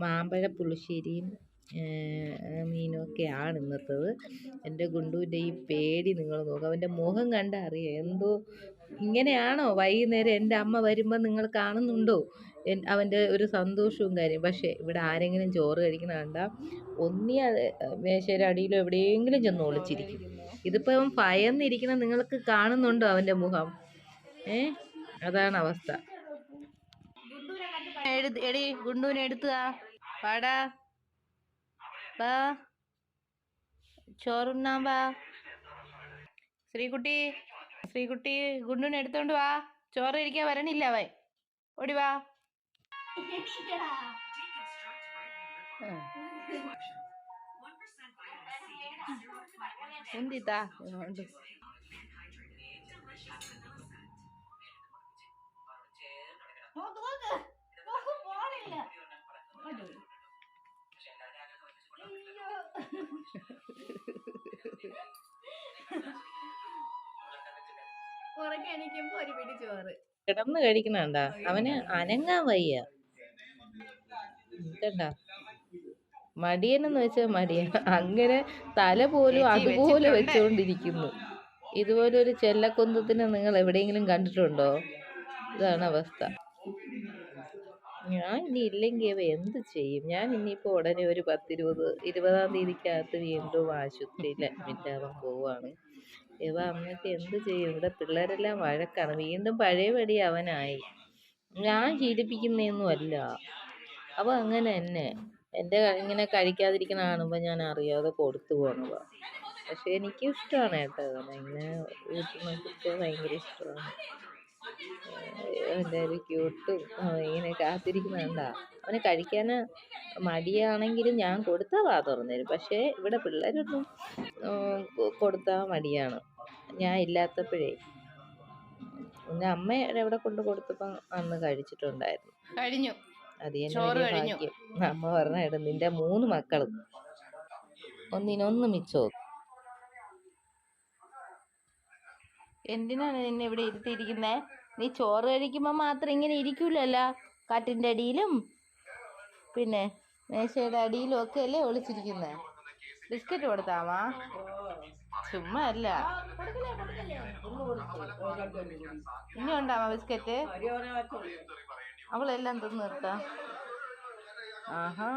മാമ്പഴ പുളിശ്ശേരിയും മീനുമൊക്കെയാണ് ഇന്നത്തത്. എൻ്റെ ഗുണ്ടുവിൻ്റെ ഈ പേടി നിങ്ങൾ നോക്കുക, അവൻ്റെ മുഖം കണ്ടാൽ അറിയാം എന്തോ ഇങ്ങനെയാണോ വൈകുന്നേരം എൻ്റെ അമ്മ വരുമ്പോൾ നിങ്ങൾ കാണുന്നുണ്ടോ അവൻ്റെ ഒരു സന്തോഷവും കാര്യം. പക്ഷേ ഇവിടെ ആരെങ്കിലും ചോറ് കഴിക്കുന്ന കണ്ടാൽ ഒന്നി മേശയുടെ അടിയിലോ എവിടെയെങ്കിലും ചെന്ന് ഒളിച്ചിരിക്കും. ഇതിപ്പോൾ അവൻ ഭയന്നിരിക്കണം, നിങ്ങൾക്ക് കാണുന്നുണ്ടോ അവൻ്റെ മുഖം? അതാണ് അവസ്ഥ. എടി ഗുണ്ടുവിനെ എടുത്തുക പാടാ, വാ ചോറുണ്ണാൻ വാ. ശ്രീകുട്ടി ഗുണ്ടുവിനെ എടുത്തോണ്ട് വാ, ചോറ് ഇരിക്കാൻ വരണില്ല അവൻ. ഓടി വാ. എന്തിത്താ കിടന്ന് കഴിക്കണണ്ട, അവന് അനങ്ങാൻ വയ്യ. കണ്ട മടിയനെന്ന് വെച്ചാൽ മടിയൻ, അങ്ങനെ തല പോലും അതുപോലെ വെച്ചുകൊണ്ടിരിക്കുന്നു. ഇതുപോലൊരു ചെല്ലക്കൊന്തത്തിനെ നിങ്ങൾ എവിടെയെങ്കിലും കണ്ടിട്ടുണ്ടോ? ഇതാണ് അവസ്ഥ. ഞാൻ ഇനി ഇല്ലെങ്കിൽ ഇവ എന്ത് ചെയ്യും? ഞാൻ ഇനിയിപ്പോൾ ഉടനെ ഒരു 20-20 തീയതിക്കകത്ത് വീണ്ടും ആശുപത്രിയിൽ അഡ്മിറ്റ് ആവാൻ പോവുകയാണ്. ഇവ അമ്മയ്ക്ക് എന്ത് ചെയ്യും? ഇവിടെ പിള്ളേരെല്ലാം വഴക്കാണ്, വീണ്ടും പഴയപടി അവനായി. ഞാൻ ശീലിപ്പിക്കുന്നതൊന്നുമല്ല, അവ അങ്ങനെ തന്നെ. എൻ്റെ ഇങ്ങനെ കഴിക്കാതിരിക്കുന്ന കാണുമ്പോൾ ഞാൻ അറിയാതെ കൊടുത്തു പോകണതാണ്. പക്ഷെ എനിക്കും ഇഷ്ടമാണ് കേട്ടോ, ഇങ്ങനെ വീട്ടിനൊക്കെ ഭയങ്കര ഇഷ്ടമാണ്. എൻ്റെ ഒരു ക്യൂട്ടും ഇങ്ങനെ കാത്തിരിക്കുന്ന കണ്ടാ. അവന് കഴിക്കാൻ മടിയാണെങ്കിലും ഞാൻ കൊടുത്താൽ വാ തുറന്നു തരും. പക്ഷേ ഇവിടെ പിള്ളേരൊന്നും കൊടുത്താൽ മടിയാണ്, ഞാൻ ഇല്ലാത്തപ്പോഴേ. എൻ്റെ അമ്മ എവിടെ കൊണ്ട് കൊടുത്തപ്പം അന്ന് കഴിച്ചിട്ടുണ്ടായിരുന്നു. കഴിഞ്ഞു, അത് തന്നെ വലിയ ഭാഗ്യം. അമ്മ പറഞ്ഞായിരുന്നു നിന്റെ 3 മക്കളും ഒന്നിനൊന്ന് മിച്ചോ. എന്തിനാണ് നിന്നെ ഇവിടെ ഇരുത്തിയിരിക്കുന്നേ? നീ ചോറ് കഴിക്കുമ്പോൾ മാത്രം ഇങ്ങനെ ഇരിക്കൂലല്ലോ, കാറ്റിൻ്റെ അടിയിലും പിന്നെ മേശയുടെ അടിയിലും ഒക്കെ അല്ലേ ഒളിച്ചിരിക്കുന്നേ. ബിസ്ക്കറ്റ് കൊടുത്താമാ? ചുമ്മാ അല്ല, ഇനി ഉണ്ടാവാ ബിസ്ക്കറ്റ്? അവളെല്ലാം തിന്ന് നിർത്താം. ആഹാ,